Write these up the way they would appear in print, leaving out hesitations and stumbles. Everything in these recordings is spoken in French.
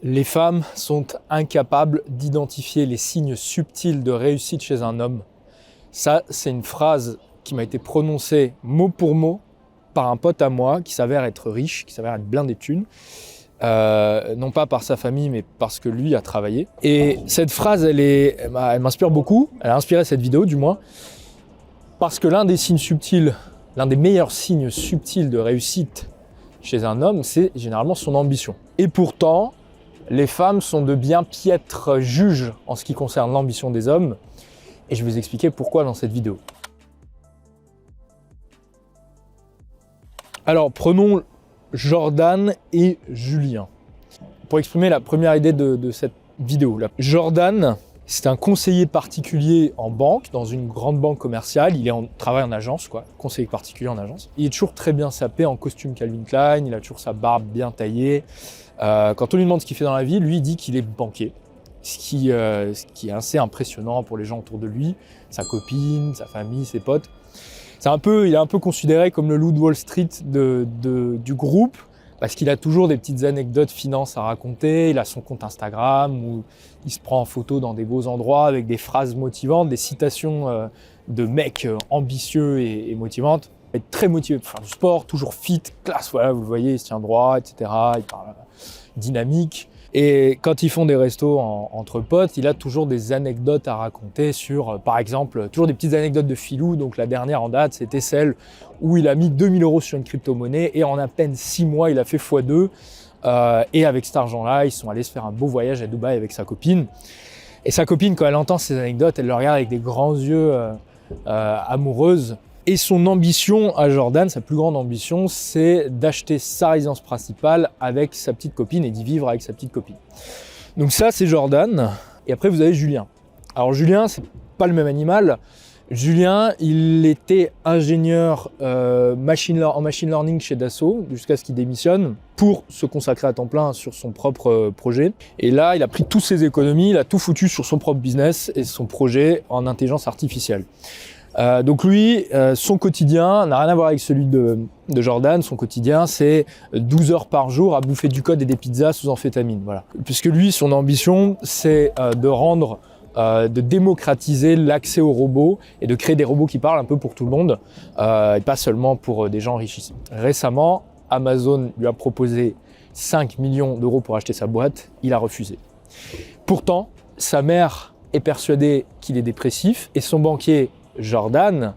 Les femmes sont incapables d'identifier les signes subtils de réussite chez un homme. Ça, c'est une phrase qui m'a été prononcée mot pour mot par un pote à moi qui s'avère être riche, qui s'avère être blindé de thunes. Non pas par sa famille, mais parce que lui a travaillé. Et cette phrase, elle m'inspire beaucoup. Elle a inspiré cette vidéo, du moins. Parce que l'un des signes subtils, l'un des meilleurs signes subtils de réussite chez un homme, c'est généralement son ambition. Et pourtant, les femmes sont de bien piètres juges en ce qui concerne l'ambition des hommes. Et je vais vous expliquer pourquoi dans cette vidéo. Alors, prenons Jordan et Julien. Pour exprimer la première idée de cette vidéo. Jordan, c'est un conseiller particulier en banque, dans une grande banque commerciale. Il travaille en agence, quoi, conseiller particulier en agence. Il est toujours très bien sapé en costume Calvin Klein, il a toujours sa barbe bien taillée. Quand on lui demande ce qu'il fait dans la vie, lui il dit qu'il est banquier. Ce qui est assez impressionnant pour les gens autour de lui, sa copine, sa famille, ses potes. Il est un peu considéré comme le loup de Wall Street du groupe, parce qu'il a toujours des petites anecdotes finance à raconter. Il a son compte Instagram où il se prend en photo dans des beaux endroits avec des phrases motivantes, des citations de mecs ambitieux et motivantes. Il est très motivé pour faire du sport, toujours fit, classe, voilà, vous le voyez, il se tient droit, etc. Il parle dynamique. Et quand ils font des restos entre potes, il a toujours des anecdotes à raconter sur, par exemple, toujours des petites anecdotes de filou. Donc la dernière en date, c'était celle où il a mis 2000 € sur une crypto-monnaie et en à peine 6 mois, il a fait x2. Et avec cet argent-là, ils sont allés se faire un beau voyage à Dubaï avec sa copine. Et sa copine, quand elle entend ces anecdotes, elle le regarde avec des grands yeux amoureuses. Et son ambition à Jordan, sa plus grande ambition, c'est d'acheter sa résidence principale avec sa petite copine et d'y vivre avec sa petite copine. Donc ça, c'est Jordan. Et après, vous avez Julien. Alors Julien, c'est pas le même animal. Julien, il était ingénieur en machine learning chez Dassault jusqu'à ce qu'il démissionne pour se consacrer à temps plein sur son propre projet. Et là, il a pris toutes ses économies, il a tout foutu sur son propre business et son projet en intelligence artificielle. Donc lui, son quotidien n'a rien à voir avec celui de Jordan. Son quotidien, c'est 12 heures par jour à bouffer du code et des pizzas sous amphétamine. Voilà. Puisque lui, son ambition, c'est de démocratiser l'accès aux robots et de créer des robots qui parlent un peu pour tout le monde, et pas seulement pour des gens richissimes. Récemment, Amazon lui a proposé 5 millions d'euros pour acheter sa boîte. Il a refusé. Pourtant, sa mère est persuadée qu'il est dépressif et son banquier Jordan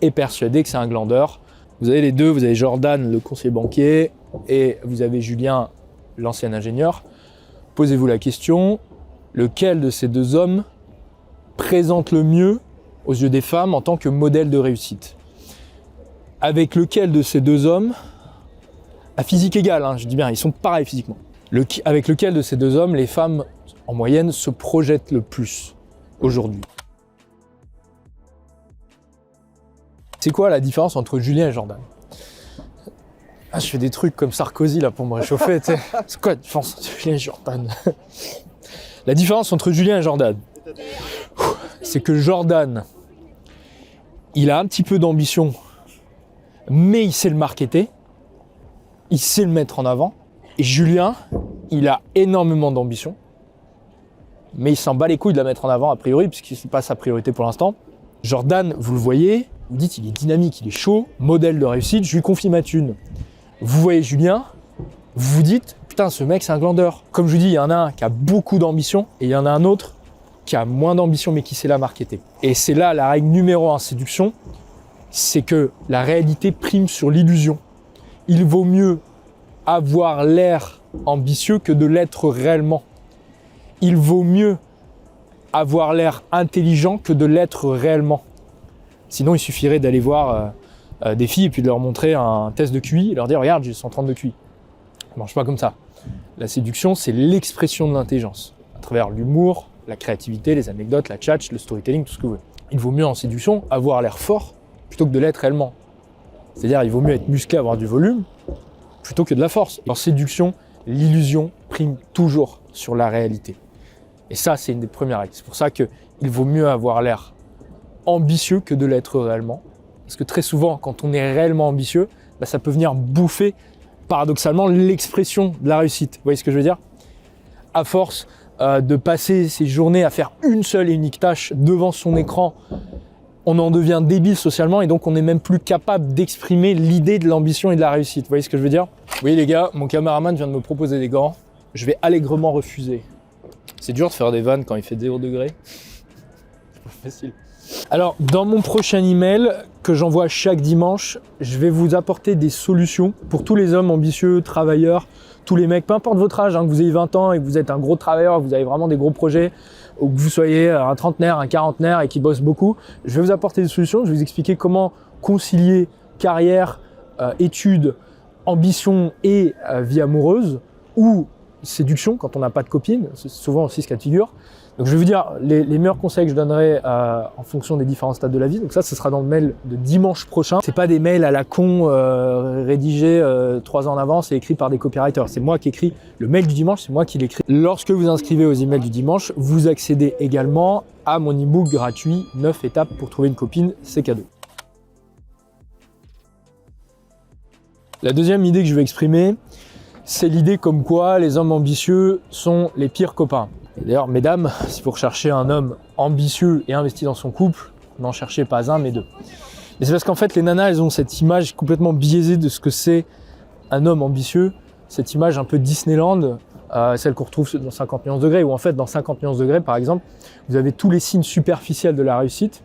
est persuadé que c'est un glandeur. Vous avez les deux, vous avez Jordan, le conseiller banquier, et vous avez Julien, l'ancien ingénieur. Posez-vous la question, lequel de ces deux hommes présente le mieux aux yeux des femmes en tant que modèle de réussite? Avec lequel de ces deux hommes, à physique égale, je dis bien, ils sont pareils physiquement, avec lequel de ces deux hommes les femmes, en moyenne, se projettent le plus aujourd'hui? C'est quoi la différence entre Julien et Jordan? Je fais des trucs comme Sarkozy là pour me réchauffer. C'est quoi la différence entre Julien et Jordan? La différence entre Julien et Jordan, c'est que Jordan, il a un petit peu d'ambition, mais il sait le marketer, il sait le mettre en avant. Et Julien, il a énormément d'ambition, mais il s'en bat les couilles de la mettre en avant a priori, puisque c'est pas sa priorité pour l'instant. Jordan, vous le voyez, vous dites il est dynamique, il est chaud, modèle de réussite, je lui confie ma thune. Vous voyez Julien, vous vous dites putain ce mec c'est un glandeur. Comme je vous dis, il y en a un qui a beaucoup d'ambition et il y en a un autre qui a moins d'ambition mais qui sait la marketer. Et c'est là la règle numéro 1 en séduction, c'est que la réalité prime sur l'illusion. Il vaut mieux avoir l'air ambitieux que de l'être réellement. Il vaut mieux avoir l'air intelligent que de l'être réellement. Sinon, il suffirait d'aller voir des filles et puis de leur montrer un test de QI et leur dire « Regarde, j'ai 130 de QI ». Ça ne marche pas comme ça. La séduction, c'est l'expression de l'intelligence, à travers l'humour, la créativité, les anecdotes, la tchatch, le storytelling, tout ce que vous voulez. Il vaut mieux en séduction avoir l'air fort plutôt que de l'être réellement. C'est-à-dire, il vaut mieux être musclé, avoir du volume, plutôt que de la force. En séduction, l'illusion prime toujours sur la réalité. Et ça, c'est une des premières règles. C'est pour ça qu'il vaut mieux avoir l'air ambitieux que de l'être réellement. Parce que très souvent, quand on est réellement ambitieux, ça peut venir bouffer, paradoxalement, l'expression de la réussite. Vous voyez ce que je veux dire? à force de passer ses journées à faire une seule et unique tâche devant son écran, on en devient débile socialement et donc on n'est même plus capable d'exprimer l'idée de l'ambition et de la réussite. Vous voyez ce que je veux dire? Oui les gars, mon caméraman vient de me proposer des gants. Je vais allègrement refuser. C'est dur de faire des vannes quand il fait 0 degrés. C'est pas facile. Alors, dans mon prochain email que j'envoie chaque dimanche, je vais vous apporter des solutions pour tous les hommes ambitieux, travailleurs, tous les mecs, peu importe votre âge, que vous ayez 20 ans et que vous êtes un gros travailleur, que vous avez vraiment des gros projets, ou que vous soyez un trentenaire, un quarantenaire et qui bosse beaucoup. Je vais vous apporter des solutions, je vais vous expliquer comment concilier carrière, études, ambition et vie amoureuse, ou séduction quand on n'a pas de copine, c'est souvent aussi ce cas de figure. Donc je vais vous dire les meilleurs conseils que je donnerai en fonction des différents stades de la vie. Donc ça, ce sera dans le mail de dimanche prochain. C'est pas des mails à la con rédigés 3 ans en avance et écrits par des copywriters. C'est moi qui écris le mail du dimanche, c'est moi qui l'écris. Lorsque vous inscrivez aux emails du dimanche, vous accédez également à mon e-book gratuit 9 étapes pour trouver une copine, c'est cadeau. La deuxième idée que je vais exprimer, c'est l'idée comme quoi les hommes ambitieux sont les pires copains. Et d'ailleurs, mesdames, si vous recherchez un homme ambitieux et investi dans son couple, n'en cherchez pas un, mais 2. Mais c'est parce qu'en fait, les nanas, elles ont cette image complètement biaisée de ce que c'est un homme ambitieux, cette image un peu Disneyland, celle qu'on retrouve dans 50 nuances degrés, où en fait, dans 50 nuances degrés, par exemple, vous avez tous les signes superficiels de la réussite,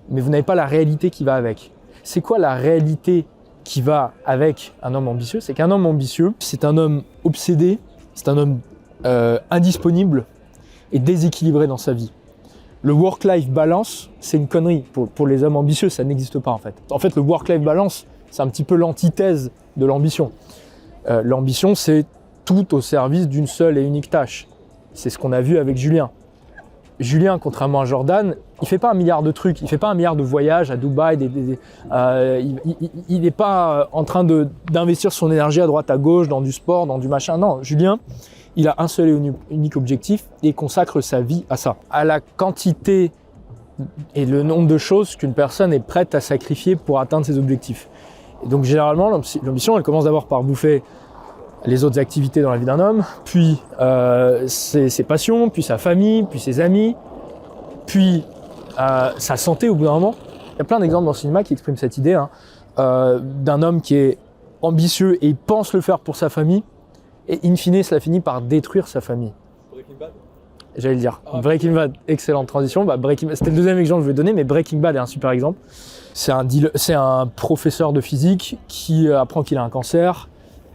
mais vous n'avez pas la réalité qui va avec. C'est quoi la réalité qui va avec un homme ambitieux? C'est qu'un homme ambitieux, c'est un homme obsédé, c'est un homme indisponible et déséquilibré dans sa vie. Le work-life balance, c'est une connerie. Pour les hommes ambitieux, ça n'existe pas en fait. En fait, le work-life balance, c'est un petit peu l'antithèse de l'ambition. L'ambition, c'est tout au service d'une seule et unique tâche. C'est ce qu'on a vu avec Julien. Julien, contrairement à Jordan, il fait pas 1 milliard de trucs, il fait pas 1 milliard de voyages à Dubaï, il n'est pas en train d'investir son énergie à droite à gauche, dans du sport, dans du machin. Non, Julien, il a un seul et unique objectif et consacre sa vie à ça. À la quantité et le nombre de choses qu'une personne est prête à sacrifier pour atteindre ses objectifs. Et donc généralement, l'ambition, elle commence d'abord par bouffer les autres activités dans la vie d'un homme, puis ses passions, puis sa famille, puis ses amis, puis sa santé au bout d'un moment. Il y a plein d'exemples dans le cinéma qui expriment cette idée d'un homme qui est ambitieux et il pense le faire pour sa famille, et in fine, cela finit par détruire sa famille. Breaking Bad. J'allais le dire. Breaking Bad, excellente transition. C'était le deuxième exemple que je vais donner, mais Breaking Bad est un super exemple. C'est un professeur de physique qui apprend qu'il a un cancer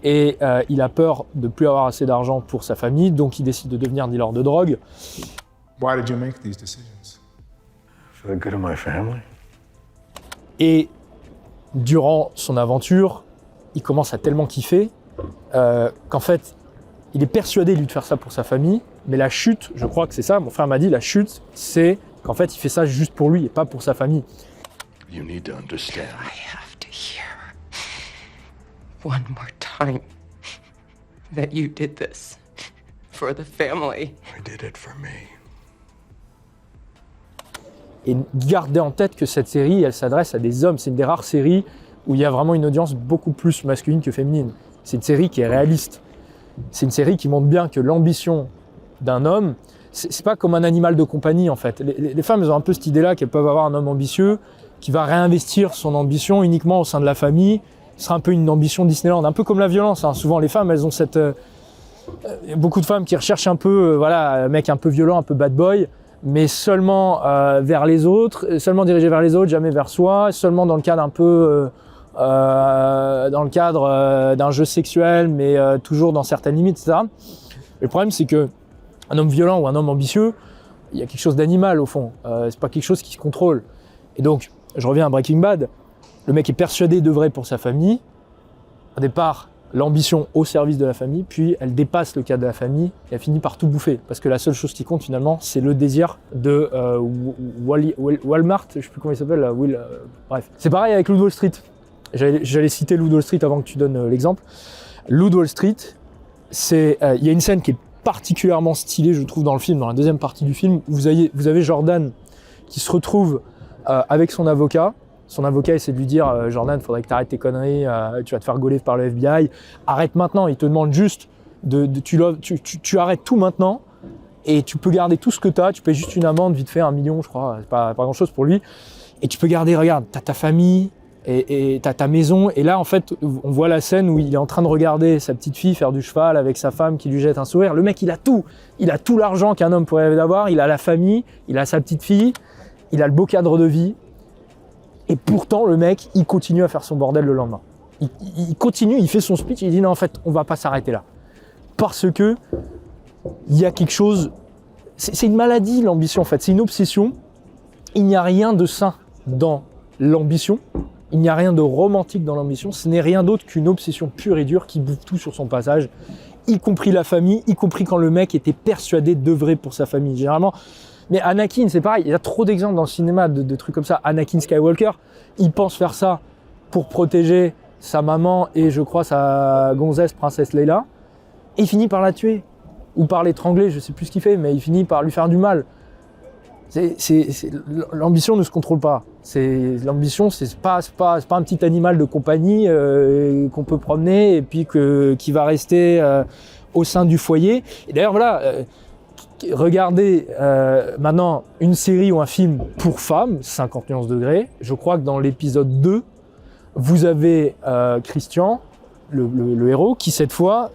et il a peur de ne plus avoir assez d'argent pour sa famille, donc il décide de devenir dealer de drogue. Why did you make these decisions? For the good of my family. Et durant son aventure, il commence à tellement kiffer qu'en fait, il est persuadé lui de faire ça pour sa famille, mais la chute, je crois que c'est ça, mon frère m'a dit, la chute, c'est qu'en fait, il fait ça juste pour lui et pas pour sa famille. You need to understand. I have to hear one more time that you did this for the family. I did it for me. Et gardez en tête que cette série, elle s'adresse à des hommes. C'est une des rares séries où il y a vraiment une audience beaucoup plus masculine que féminine. C'est une série qui est réaliste. C'est une série qui montre bien que l'ambition d'un homme, c'est pas comme un animal de compagnie en fait. Les femmes, elles ont un peu cette idée-là qu'elles peuvent avoir un homme ambitieux qui va réinvestir son ambition uniquement au sein de la famille. Ce sera un peu une ambition Disneyland, un peu comme la violence. Souvent, les femmes, elles ont cette... beaucoup de femmes qui recherchent un peu, un mec un peu violent, un peu bad boy, mais seulement vers les autres, seulement dirigé vers les autres, jamais vers soi, seulement dans le cadre un peu... dans le cadre d'un jeu sexuel, mais toujours dans certaines limites, etc. Le problème, c'est que un homme violent ou un homme ambitieux, il y a quelque chose d'animal au fond. C'est pas quelque chose qui se contrôle. Et donc, je reviens à Breaking Bad. Le mec est persuadé d'œuvrer pour sa famille. Au départ, l'ambition au service de la famille, puis elle dépasse le cadre de la famille et elle finit par tout bouffer. Parce que la seule chose qui compte finalement, c'est le désir de Walmart, je sais plus comment il s'appelle, bref. C'est pareil avec Loup de Wall Street. J'allais citer Loup de Wall Street avant que tu donnes l'exemple. Loup de Wall Street, il y a une scène qui est particulièrement stylée, je trouve, dans le film, dans la deuxième partie du film. Vous avez Jordan qui se retrouve avec son avocat. Son avocat essaie de lui dire Jordan, il faudrait que tu arrêtes tes conneries, tu vas te faire gauler par le FBI. Arrête maintenant, il te demande juste tu arrêtes tout maintenant et tu peux garder tout ce que tu as, tu payes juste une amende, vite fait, 1 million, je crois, c'est pas grand-chose pour lui. Et tu peux garder, regarde, tu as ta famille et tu as ta maison. Et là, en fait, on voit la scène où il est en train de regarder sa petite fille faire du cheval avec sa femme qui lui jette un sourire. Le mec, il a tout. Il a tout l'argent qu'un homme pourrait rêver d'avoir. Il a la famille, il a sa petite fille, il a le beau cadre de vie. Et pourtant, le mec, il continue à faire son bordel le lendemain. Il continue, il fait son speech, il dit non, en fait, on va pas s'arrêter là. Parce que il y a quelque chose, c'est une maladie, l'ambition en fait, c'est une obsession. Il n'y a rien de sain dans l'ambition, il n'y a rien de romantique dans l'ambition, ce n'est rien d'autre qu'une obsession pure et dure qui bouffe tout sur son passage, y compris la famille, y compris quand le mec était persuadé d'œuvrer pour sa famille. Généralement, mais Anakin, c'est pareil, il y a trop d'exemples dans le cinéma de trucs comme ça. Anakin Skywalker, il pense faire ça pour protéger sa maman et je crois sa gonzesse, princesse Leia, et il finit par la tuer, ou par l'étrangler, je sais plus ce qu'il fait, mais il finit par lui faire du mal. L'ambition ne se contrôle pas. L'ambition, c'est pas un petit animal de compagnie qu'on peut promener et puis qui va rester au sein du foyer. Et d'ailleurs, voilà, regardez maintenant une série ou un film pour femmes, 50 nuances degrés. Je crois que dans l'épisode 2, vous avez Christian, le héros, qui cette fois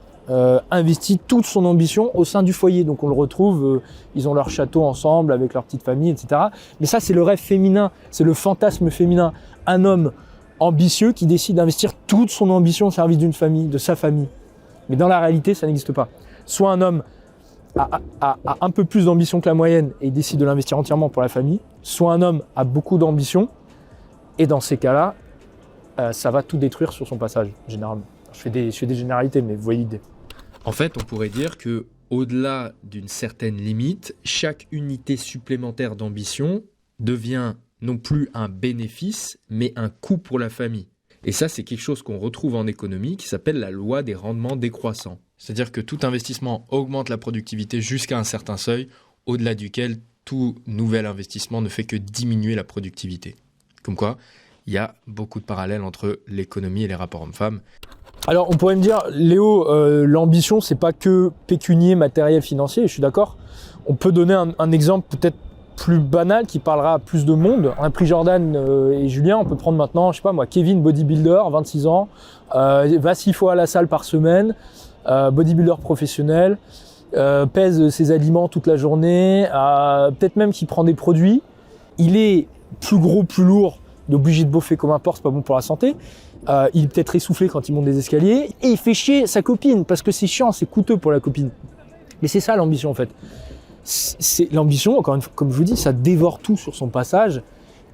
investit toute son ambition au sein du foyer. Donc on le retrouve, ils ont leur château ensemble avec leur petite famille, etc. Mais ça, c'est le rêve féminin, c'est le fantasme féminin. Un homme ambitieux qui décide d'investir toute son ambition au service d'une famille, de sa famille. Mais dans la réalité, ça n'existe pas. Soit un homme a un peu plus d'ambition que la moyenne et décide de l'investir entièrement pour la famille, soit un homme a beaucoup d'ambition et dans ces cas-là, ça va tout détruire sur son passage, généralement. Je fais des généralités, mais vous voyez l'idée. En fait, on pourrait dire que, au-delà d'une certaine limite, chaque unité supplémentaire d'ambition devient non plus un bénéfice, mais un coût pour la famille. Et ça, c'est quelque chose qu'on retrouve en économie qui s'appelle la loi des rendements décroissants. C'est-à-dire que tout investissement augmente la productivité jusqu'à un certain seuil, au-delà duquel tout nouvel investissement ne fait que diminuer la productivité. Comme quoi, il y a beaucoup de parallèles entre l'économie et les rapports hommes-femmes. Alors, on pourrait me dire, Léo, l'ambition, c'est pas que pécunier, matériel, financier, je suis d'accord. On peut donner un exemple peut-être plus banal qui parlera à plus de monde. On a pris Jordan et Julien, on peut prendre maintenant, je sais pas moi, Kevin, bodybuilder, 26 ans, va 6 fois à la salle par semaine, bodybuilder professionnel, pèse ses aliments toute la journée, peut-être même qu'il prend des produits. Il est plus gros, plus lourd, il est obligé de boffer comme un porc, c'est pas bon pour la santé. Il est peut-être essoufflé quand il monte des escaliers et il fait chier sa copine parce que c'est chiant, c'est coûteux pour la copine. Mais c'est ça l'ambition en fait. C'est l'ambition, encore une fois, comme je vous dis, ça dévore tout sur son passage,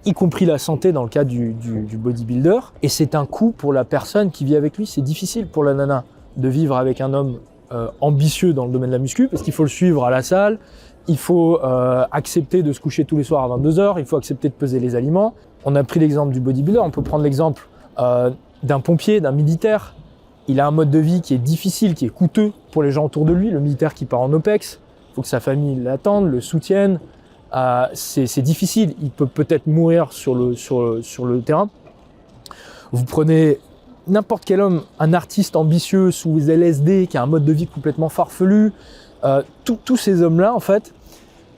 y compris la santé dans le cas du bodybuilder. Et c'est un coût pour la personne qui vit avec lui. C'est difficile pour la nana de vivre avec un homme ambitieux dans le domaine de la muscu parce qu'il faut le suivre à la salle, il faut accepter de se coucher tous les soirs à 22h, il faut accepter de peser les aliments. On a pris l'exemple du bodybuilder, on peut prendre l'exemple d'un pompier, d'un militaire. Il a un mode de vie qui est difficile, qui est coûteux pour les gens autour de lui. Le militaire qui part en OPEX, il faut que sa famille l'attende, le soutienne. C'est difficile, il peut peut-être mourir sur le terrain. Vous prenez n'importe quel homme, un artiste ambitieux sous LSD qui a un mode de vie complètement farfelu. Tous ces hommes-là, en fait,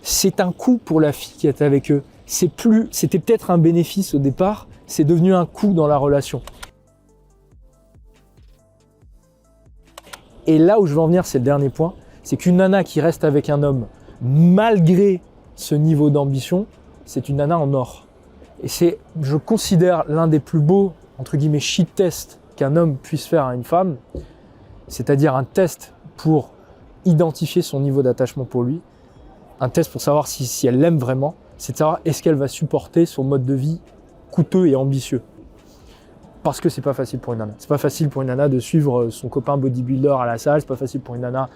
c'est un coût pour la fille qui est avec eux. C'était peut-être un bénéfice au départ, c'est devenu un coût dans la relation. Et là où je veux en venir, c'est le dernier point, c'est qu'une nana qui reste avec un homme, malgré ce niveau d'ambition, c'est une nana en or. Et c'est, je considère, l'un des plus beaux, entre guillemets, shit tests qu'un homme puisse faire à une femme, c'est-à-dire un test pour identifier son niveau d'attachement pour lui, un test pour savoir si elle l'aime vraiment, c'est de savoir est-ce qu'elle va supporter son mode de vie coûteux et ambitieux. Parce que c'est pas facile pour une nana. C'est pas facile pour une nana de suivre son copain bodybuilder à la salle, c'est pas facile pour une nana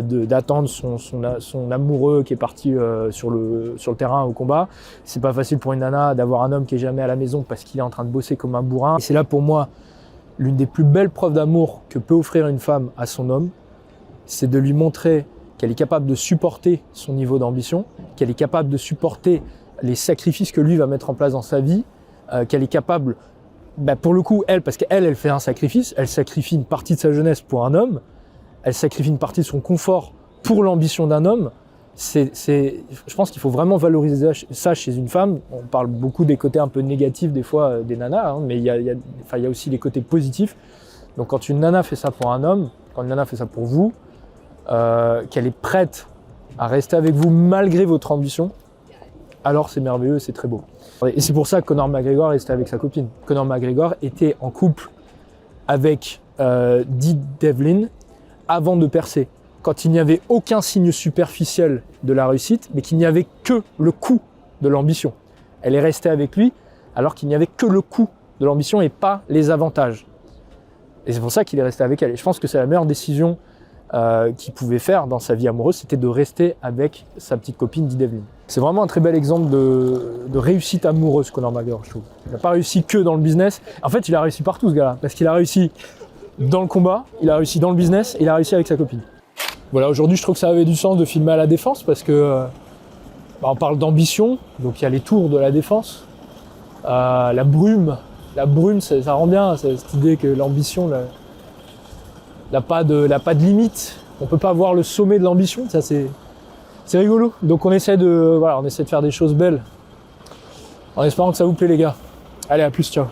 d'attendre son amoureux qui est parti sur le terrain au combat. C'est pas facile pour une nana d'avoir un homme qui est jamais à la maison parce qu'il est en train de bosser comme un bourrin. Et c'est là pour moi l'une des plus belles preuves d'amour que peut offrir une femme à son homme, c'est de lui montrer qu'elle est capable de supporter son niveau d'ambition, qu'elle est capable de supporter les sacrifices que lui va mettre en place dans sa vie, qu'elle est capable, pour le coup, elle, parce qu'elle fait un sacrifice, elle sacrifie une partie de sa jeunesse pour un homme, elle sacrifie une partie de son confort pour l'ambition d'un homme. Je pense qu'il faut vraiment valoriser ça chez une femme. On parle beaucoup des côtés un peu négatifs des fois des nanas, hein, mais il y a aussi les côtés positifs. Donc quand une nana fait ça pour un homme, quand une nana fait ça pour vous, qu'elle est prête à rester avec vous malgré votre ambition, alors c'est merveilleux, c'est très beau. Et c'est pour ça que Conor McGregor restait avec sa copine. Conor McGregor était en couple avec Dee Devlin avant de percer, quand il n'y avait aucun signe superficiel de la réussite, mais qu'il n'y avait que le coût de l'ambition. Elle est restée avec lui alors qu'il n'y avait que le coût de l'ambition et pas les avantages. Et c'est pour ça qu'il est resté avec elle. Et je pense que c'est la meilleure décision qu'il pouvait faire dans sa vie amoureuse, c'était de rester avec sa petite copine Dee Devlin. C'est vraiment un très bel exemple de réussite amoureuse, Conor McGregor, je trouve. Il n'a pas réussi que dans le business. En fait, il a réussi partout, ce gars-là, parce qu'il a réussi dans le combat, il a réussi dans le business, et il a réussi avec sa copine. Voilà, aujourd'hui, je trouve que ça avait du sens de filmer à la Défense, parce que on parle d'ambition, donc il y a les tours de la Défense, la brume, ça rend bien, cette idée que l'ambition n'a pas de limite. On peut pas voir le sommet de l'ambition, ça c'est rigolo. Donc on essaie de faire des choses belles, en espérant que ça vous plaît les gars. Allez, à plus, ciao.